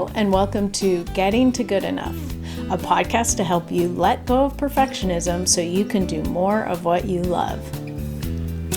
Hello, and welcome to Getting to Good Enough, a podcast to help you let go of perfectionism so you can do more of what you love.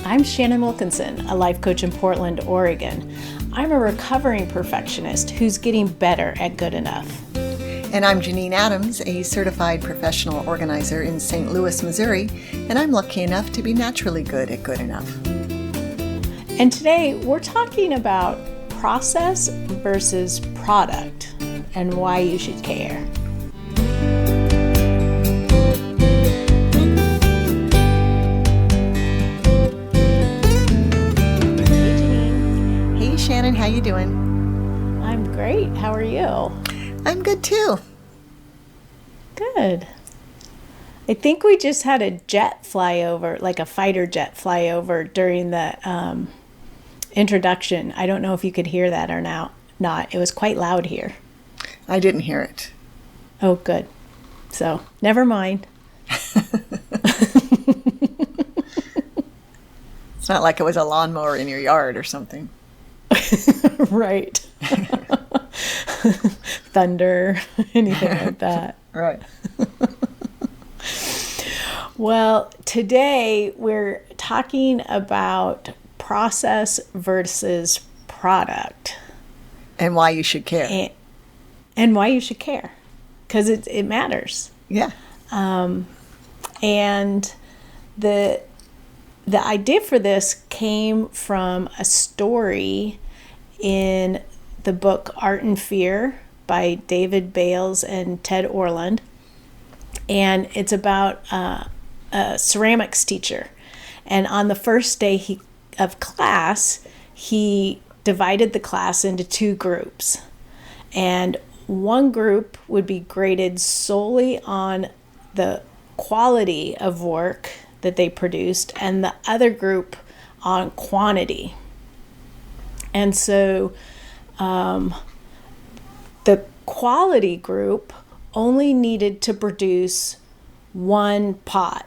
I'm Shannon Wilkinson, a life coach in Portland, Oregon. I'm a recovering perfectionist who's getting better at good enough. And I'm Janine Adams, a certified professional organizer in St. Louis, Missouri, and I'm lucky enough to be naturally good at good enough. And today we're talking about process versus product and why you should care. Hey Janine. Hey Shannon, how you doing? I'm great. How are you? I'm good too. Good. I think we just had a jet fly over, like a fighter jet fly over during the introduction. I don't know if you could hear that or not. It was quite loud here. I didn't hear it. Oh, good. So, never mind. It's not like it was a lawnmower in your yard or something. Right. Thunder, anything like that. Right. Well, today we're talking about process versus product. And why you should care. And why you should care. Because it matters. Yeah. And the idea for this came from a story in the book Art and Fear by David Bales and Ted Orland. And it's about a ceramics teacher. And on the first day of class, he divided the class into two groups. And one group would be graded solely on the quality of work that they produced, and the other group on quantity. And so the quality group only needed to produce one pot,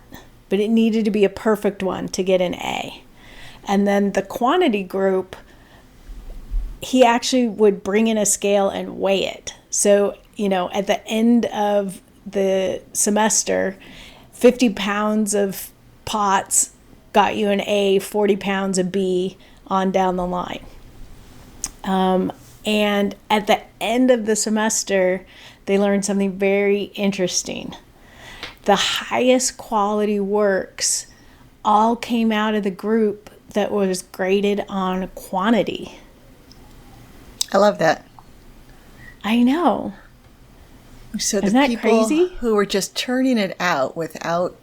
but it needed to be a perfect one to get an A. And then the quantity group, he actually would bring in a scale and weigh it. So, at the end of the semester, 50 pounds of pots got you an A, 40 pounds a B, on down the line. And at the end of the semester, they learned something very interesting. The highest quality works all came out of the group that was graded on quantity. I love that. I know. So Isn't the that people crazy? who were just churning it out without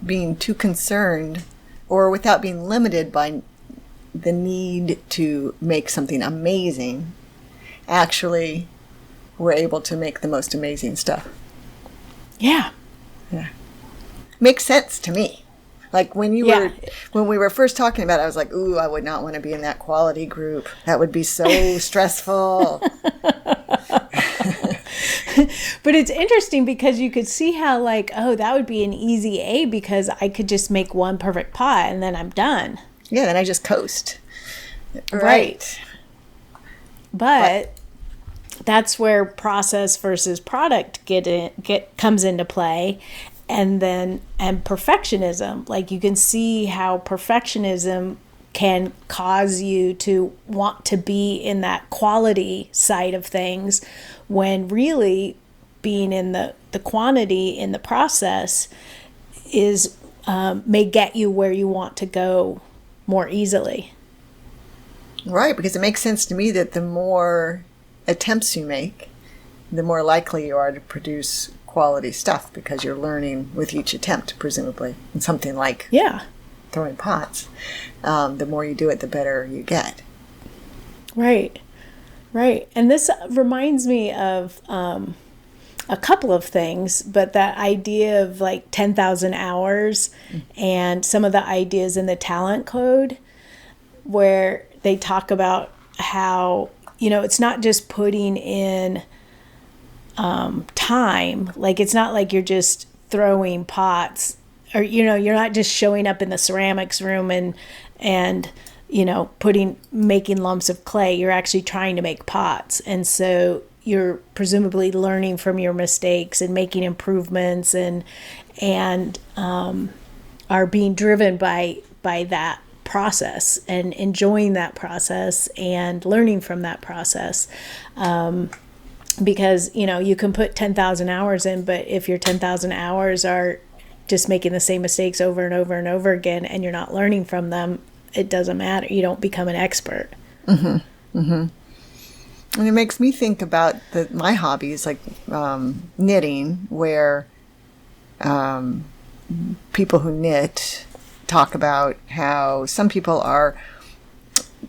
being too concerned or without being limited by the need to make something amazing actually were able to make the most amazing stuff. Yeah. Yeah. Makes sense to me. Like when we were first talking about it, I was like, ooh, I would not want to be in that quality group. That would be so stressful. But it's interesting because you could see how that would be an easy A because I could just make one perfect pot and then I'm done. Yeah, then I just coast. Right. But that's where process versus product comes into play. And perfectionism, like you can see how perfectionism can cause you to want to be in that quality side of things when really being in the quantity in the process is may get you where you want to go more easily. Right, because it makes sense to me that the more attempts you make, the more likely you are to produce quality stuff because you're learning with each attempt, presumably. And something like throwing pots. The more you do it, the better you get. Right. And this reminds me of a couple of things, but that idea of 10,000 hours and some of the ideas in the talent code where they talk about how, it's not just putting in time. Like, it's not like you're just throwing pots or, you're not just showing up in the ceramics room and making lumps of clay. You're actually trying to make pots. And so you're presumably learning from your mistakes and making improvements, and are being driven by that process and enjoying that process and learning from that process. Because, you can put 10,000 hours in, but if your 10,000 hours are just making the same mistakes over and over and over again, and you're not learning from them, it doesn't matter. You don't become an expert. Mm-hmm. Mm-hmm. And it makes me think about my hobbies, like knitting, where people who knit talk about how some people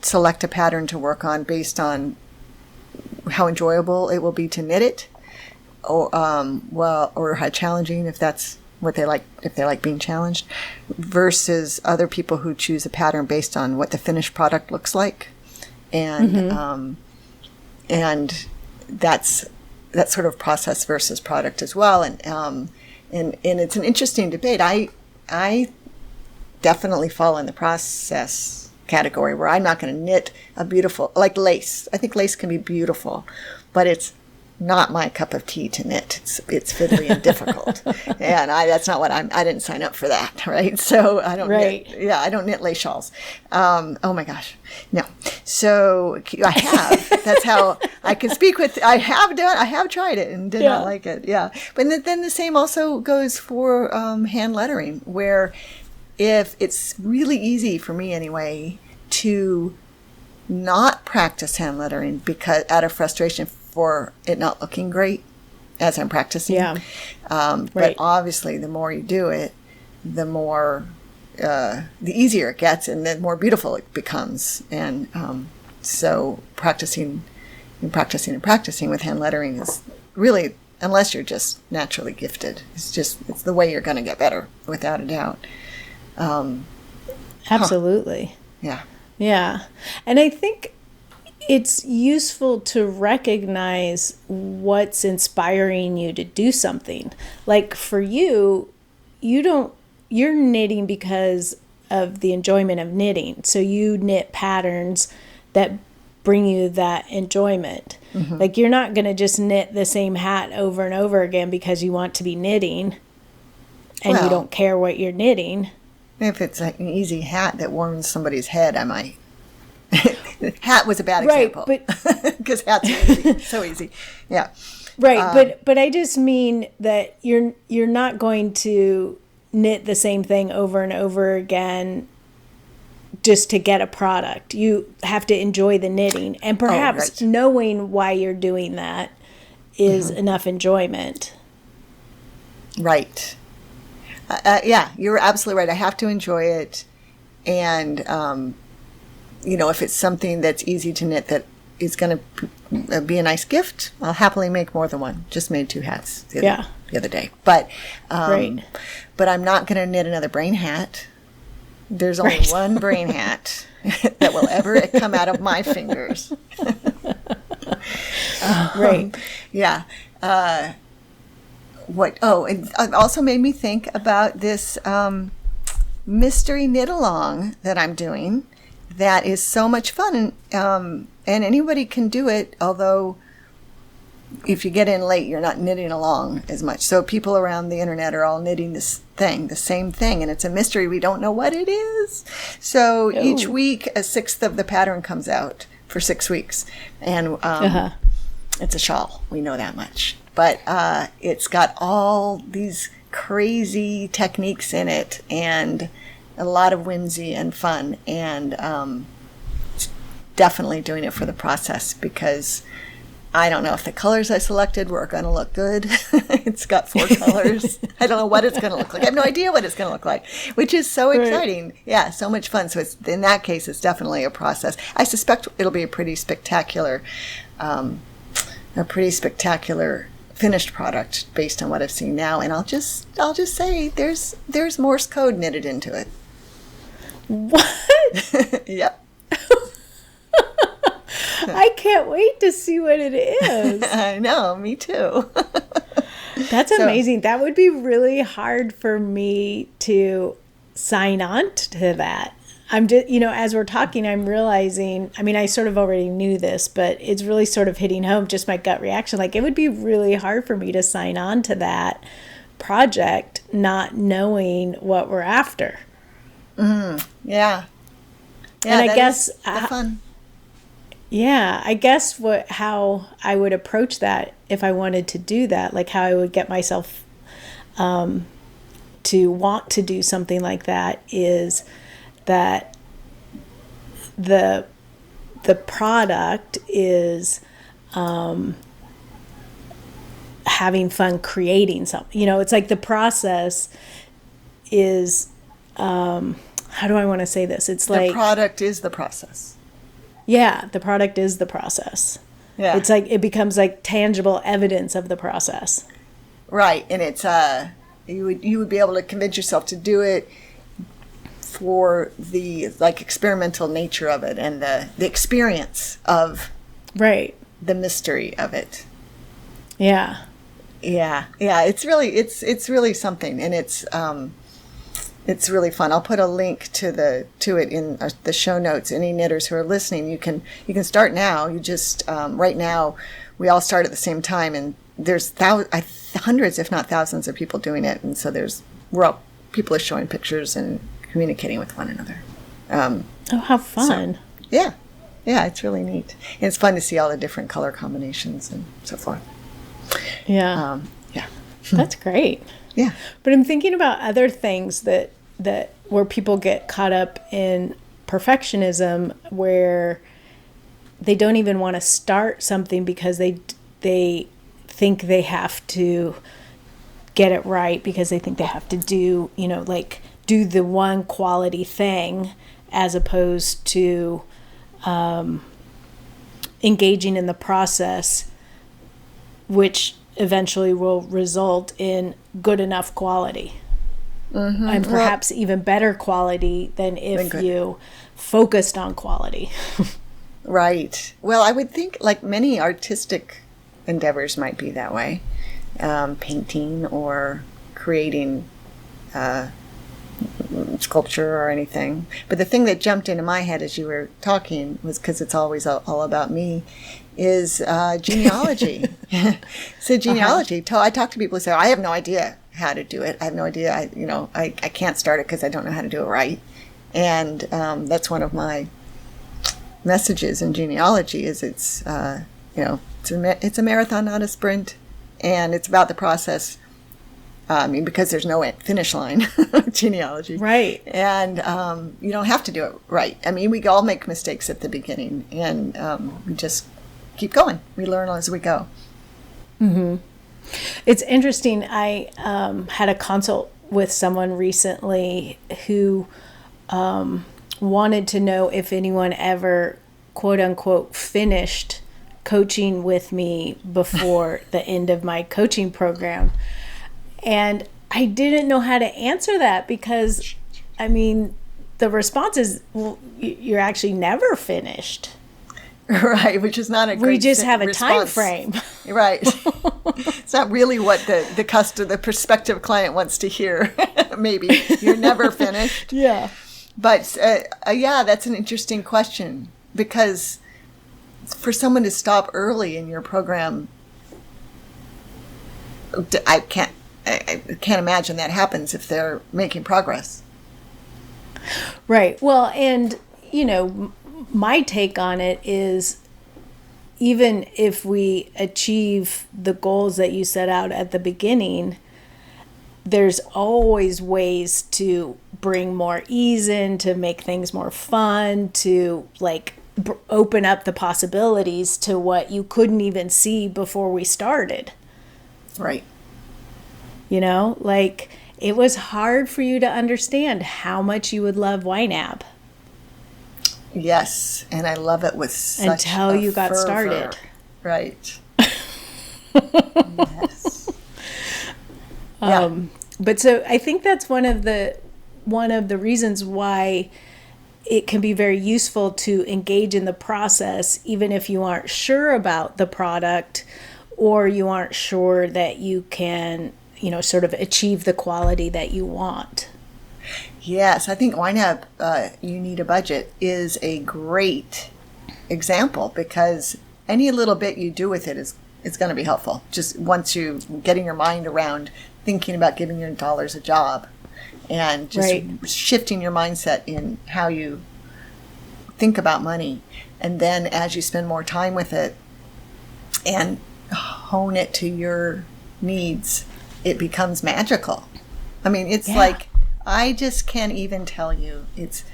select a pattern to work on based on how enjoyable it will be to knit it, or how challenging, if that's what they like, if they like being challenged, versus other people who choose a pattern based on what the finished product looks like, and that's sort of process versus product as well, and it's an interesting debate. I definitely fall in the process category, where I'm not going to knit a beautiful, like lace. I think lace can be beautiful, but it's not my cup of tea to knit. It's fiddly and difficult, and that's not what I didn't sign up for that, right? So I don't knit. I don't knit lace shawls. Oh my gosh, no. So I have. That's how I can speak with. I have tried it and did not like it. Yeah, but then the same also goes for hand lettering, where if it's really easy for me anyway to not practice hand lettering because out of frustration for it not looking great as I'm practicing. Yeah. But obviously the more you do it, the more the easier it gets and the more beautiful it becomes. And so practicing with hand lettering is really, unless you're just naturally gifted, it's the way you're going to get better, without a doubt. Absolutely. Yeah. Yeah. And I think it's useful to recognize what's inspiring you to do something. Like for you're knitting because of the enjoyment of knitting. So you knit patterns that bring you that enjoyment. Mm-hmm. Like you're not going to just knit the same hat over and over again because you want to be knitting and you don't care what you're knitting. If it's like an easy hat that warms somebody's head, I might. Hat was a bad example, because hats are easy, so easy. Yeah, right. But I just mean that you're not going to knit the same thing over and over again just to get a product. You have to enjoy the knitting, and perhaps knowing why you're doing that is enough enjoyment. Right. Yeah, you're absolutely right. I have to enjoy it. And, if it's something that's easy to knit that is going to be a nice gift, I'll happily make more than one. Just made 2 hats the other day. But but I'm not going to knit another brain hat. There's only one brain hat that will ever come out of my fingers. Yeah. It also made me think about this mystery knit along that I'm doing. That is so much fun, and anybody can do it. Although, if you get in late, you're not knitting along as much. So people around the internet are all knitting the same thing, and it's a mystery. We don't know what it is. So each week, a sixth of the pattern comes out for 6 weeks, and it's a shawl. We know that much. But it's got all these crazy techniques in it and a lot of whimsy and fun. And definitely doing it for the process, because I don't know if the colors I selected were going to look good. It's got 4 colors. I don't know what it's going to look like. I have no idea what it's going to look like, which is so exciting. Yeah, so much fun. So in that case, it's definitely a process. I suspect it'll be a pretty spectacular finished product based on what I've seen now, and I'll just say there's Morse code knitted into it. What? Yep. I can't wait to see what it is. I know, me too. That's amazing. That would be really hard for me to sign on to that. I'm just, as we're talking, I'm realizing, I mean, I sort of already knew this, but it's really sort of hitting home, just my gut reaction. Like, it would be really hard for me to sign on to that project not knowing what we're after. Yeah. And I guess the fun. Yeah, I guess how I would approach that if I wanted to do that, like how I would get myself to want to do something like that, is that the product is having fun creating something. It's like the process is how do I want to say this? It's like the product is the process. Yeah, the product is the process. Yeah. It's like it becomes like tangible evidence of the process. Right, and it's you would be able to convince yourself to do it for the like experimental nature of it and the experience of right, the mystery of it. Yeah. It's really something, and it's really fun. I'll put a link to it in the show notes. Any knitters who are listening, you can start now. You just right now we all start at the same time, and there's hundreds, if not thousands, of people doing it, and so people are showing pictures and communicating with one another. Oh, how fun! So, yeah, it's really neat, and it's fun to see all the different color combinations and so forth. Yeah, yeah, that's great. Yeah, but I'm thinking about other things that where people get caught up in perfectionism, where they don't even want to start something because they think they have to get it right, because they think they have to do do the one quality thing, as opposed to engaging in the process, which eventually will result in good enough quality. And perhaps even better quality than if you focused on quality. Right. Well, I would think like many artistic endeavors might be that way. Painting or creating sculpture or anything. But the thing that jumped into my head as you were talking was, because it's always all about me, is genealogy. So genealogy. I talk to people who say, I have no idea how to do it. I have no idea. I can't start it because I don't know how to do it right. And that's one of my messages in genealogy is it's a marathon, not a sprint. And it's about the process. Because there's no finish line genealogy. Right. And you don't have to do it right. I mean, we all make mistakes at the beginning, and we just keep going. We learn as we go. Mm-hmm. It's interesting. I had a consult with someone recently who wanted to know if anyone ever, quote unquote, finished coaching with me before the end of my coaching program. And I didn't know how to answer that, because, I mean, the response is, well, you're actually never finished. Right, which is not a great We just have a time response. frame. Right. It's not really what the prospective client wants to hear. Maybe you're never finished. Yeah. But that's an interesting question, because for someone to stop early in your program, I can't imagine that happens if they're making progress. Right. Well, and, my take on it is, even if we achieve the goals that you set out at the beginning, there's always ways to bring more ease in, to make things more fun, to open up the possibilities to what you couldn't even see before we started. Right. It was hard for you to understand how much you would love YNAB. Yes, and I love it with such until you got fervor. Started. Right. Yes. But so I think that's one of the reasons why it can be very useful to engage in the process, even if you aren't sure about the product, or you aren't sure that you can, sort of achieve the quality that you want. Yes, I think YNAB, You Need a Budget, is a great example because any little bit you do with it is going to be helpful. Just once you getting your mind around thinking about giving your dollars a job and just shifting your mindset in how you think about money. And then as you spend more time with it and hone it to your needs, it becomes magical. I mean, it's like, I just can't even tell you. It's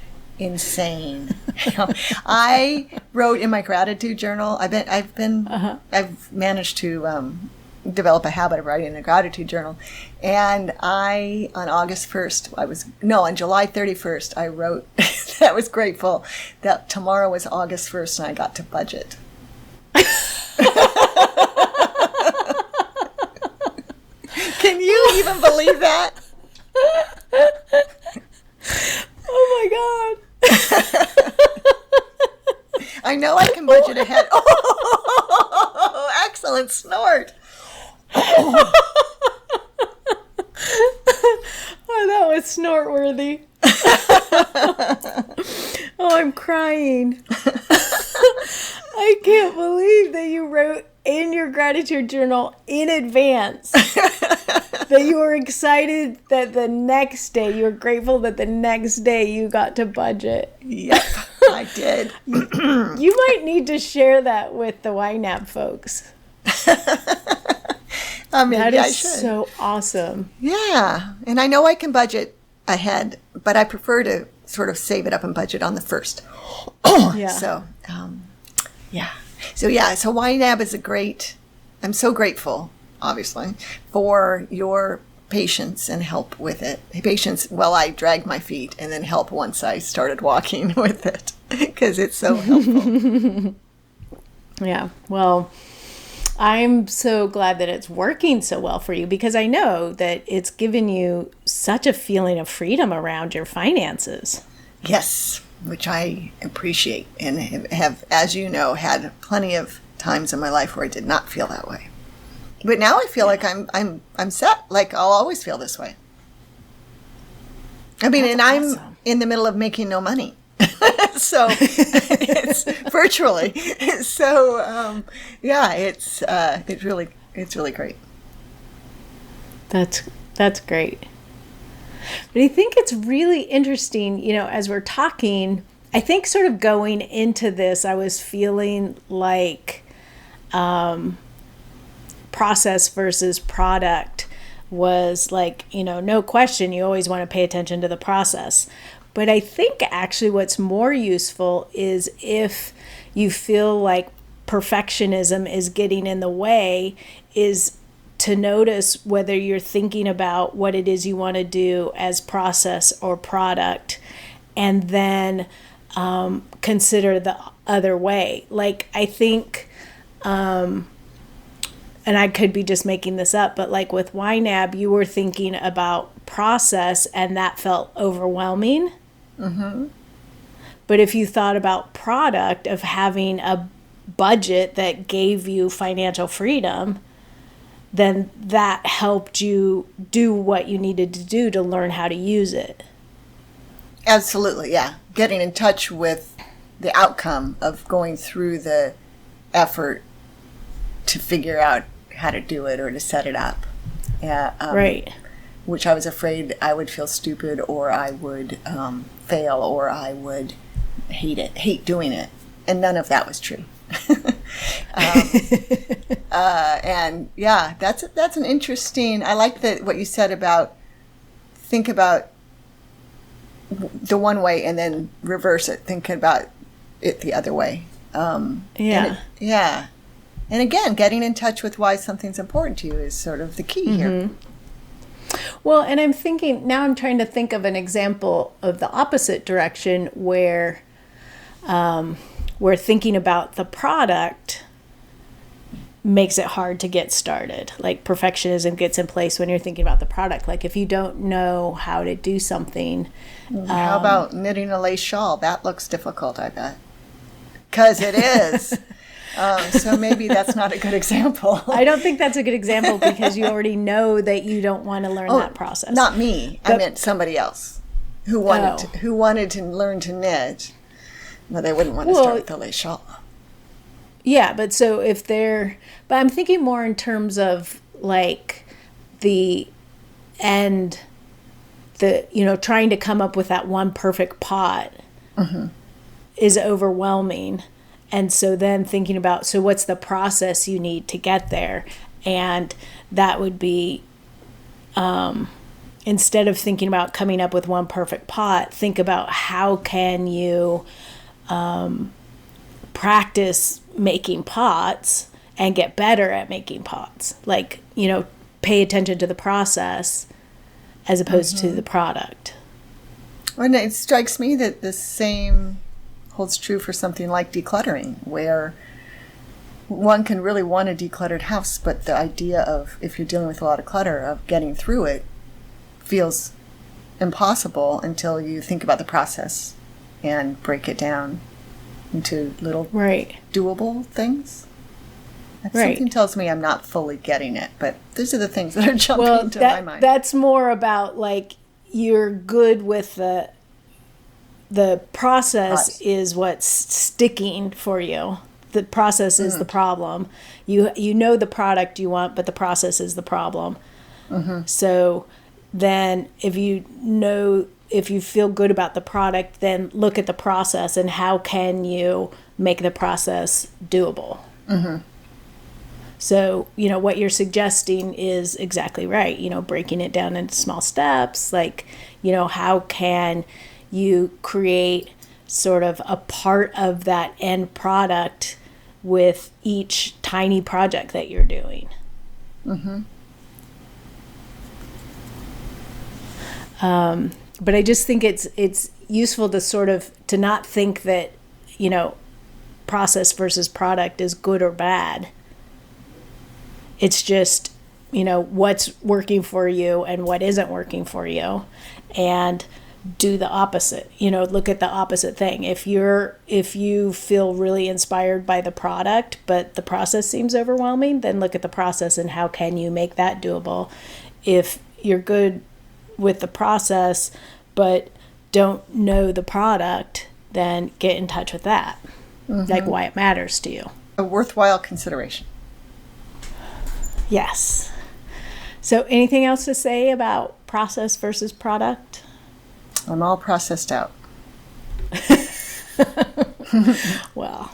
insane. I wrote in my gratitude journal. I've managed to develop a habit of writing in a gratitude journal. And on July 31st, I wrote that I was grateful that tomorrow was August 1st and I got to budget. Can you even believe that? Oh my God. I know I can budget ahead. Oh, excellent snort. Oh, that was snort-worthy. Oh, I'm crying. I can't believe that you wrote in your gratitude journal in advance that you were excited that the next day, you were grateful that the next day you got to budget. Yep, I did. You might need to share that with the YNAB folks. That is so awesome. Yeah, and I know I can budget ahead, but I prefer to sort of save it up and budget on the first. Yeah. So YNAB is I'm so grateful, obviously, for your patience and help with it. Patience while I dragged my feet, and then help once I started walking with it, because it's so helpful. Yeah, well, I'm so glad that it's working so well for you, because I know that it's given you such a feeling of freedom around your finances. Yes, which I appreciate, and have, as you know, had plenty of times in my life where I did not feel that way. But now I feel like I'm set. Like I'll always feel this way. I mean, That's and awesome. I'm in the middle of making no money. So it's virtually. So it's really great. That's great. But I think it's really interesting, as we're talking, I think sort of going into this, I was feeling like process versus product was like, no question, you always want to pay attention to the process. But I think actually what's more useful is if you feel like perfectionism is getting in the way, is to notice whether you're thinking about what it is you want to do as process or product, and then consider the other way. Like I think, and I could be just making this up, but like with YNAB, you were thinking about process and that felt overwhelming. Mm-hmm. But if you thought about product of having a budget that gave you financial freedom, then that helped you do what you needed to do to learn how to use it. Absolutely, yeah. Getting in touch with the outcome of going through the effort to figure out how to do it or to set it up. Yeah, right. Which I was afraid I would feel stupid, or I would fail, or I would hate doing it. And none of that was true. And yeah, that's an interesting, I like what you said about think about the one way and then reverse it, think about it the other way. Yeah. And again, getting in touch with why something's important to you is sort of the key here. Well, and I'm trying to think of an example of the opposite direction where we're thinking about the product makes it hard to get started. Like perfectionism gets in place when you're thinking about the product. Like if you don't know how to do something. How about knitting a lace shawl? That looks difficult, I bet. Because it is. So maybe that's not a good example. I don't think that's a good example because you already know that you don't want to learn that process. Not me. I meant somebody else. who wanted to learn to knit, but they wouldn't want to start with the lace shawl. Yeah, but so if they're, but I'm thinking more in terms of like the end, trying to come up with that one perfect pot is overwhelming. And so then thinking about, so what's the process you need to get there? And that would be, instead of thinking about coming up with one perfect pot, think about how can you practice making pots and get better at making pots. Like, pay attention to the process as opposed to the product. And it strikes me that the same holds true for something like decluttering, where one can really want a decluttered house, but the idea of, if you're dealing with a lot of clutter, of getting through it feels impossible until you think about the process and break it down into little doable things. Something tells me I'm not fully getting it, but those are the things that are jumping into my mind. That's more about like you're good with the process is what's sticking for you. The process is the problem. You know the product you want, but the process is the problem. So then if you feel good about the product, then look at the process and how can you make the process doable. So, what you're suggesting is exactly right. Breaking it down into small steps, like, how can you create sort of a part of that end product with each tiny project that you're doing. But I just think it's useful to sort of, to not think that, process versus product is good or bad. It's just, what's working for you and what isn't working for you, and do the opposite. Look at the opposite thing. If you feel really inspired by the product, but the process seems overwhelming, then look at the process and how can you make that doable. If you're good with the process, but don't know the product, then get in touch with that. Like why it matters to you. A worthwhile consideration. Yes. So anything else to say about process versus product? I'm all processed out. Well,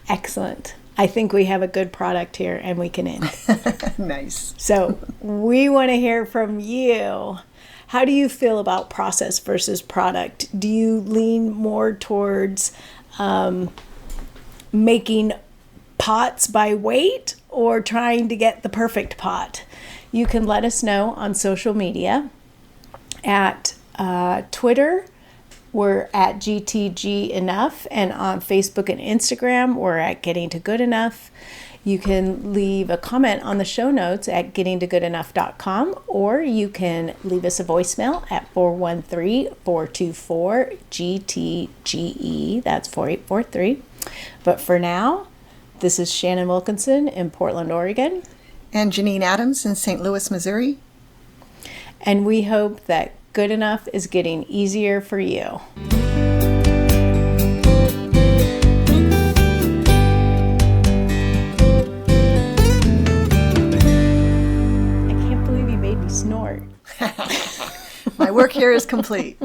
excellent. I think we have a good product here and we can end. Nice. So we want to hear from you. How do you feel about process versus product? Do you lean more towards making pots by weight or trying to get the perfect pot? You can let us know on social media. At Twitter, we're at GTG Enough, and on Facebook and Instagram, we're at Getting to Good Enough. You can leave a comment on the show notes at gettingtogoodenough.com, or you can leave us a voicemail at 413-424-GTGE. That's 4843. But for now, this is Shannon Wilkinson in Portland, Oregon. And Janine Adams in St. Louis, Missouri. And we hope that good enough is getting easier for you. I can't believe you made me snort. My work here is complete.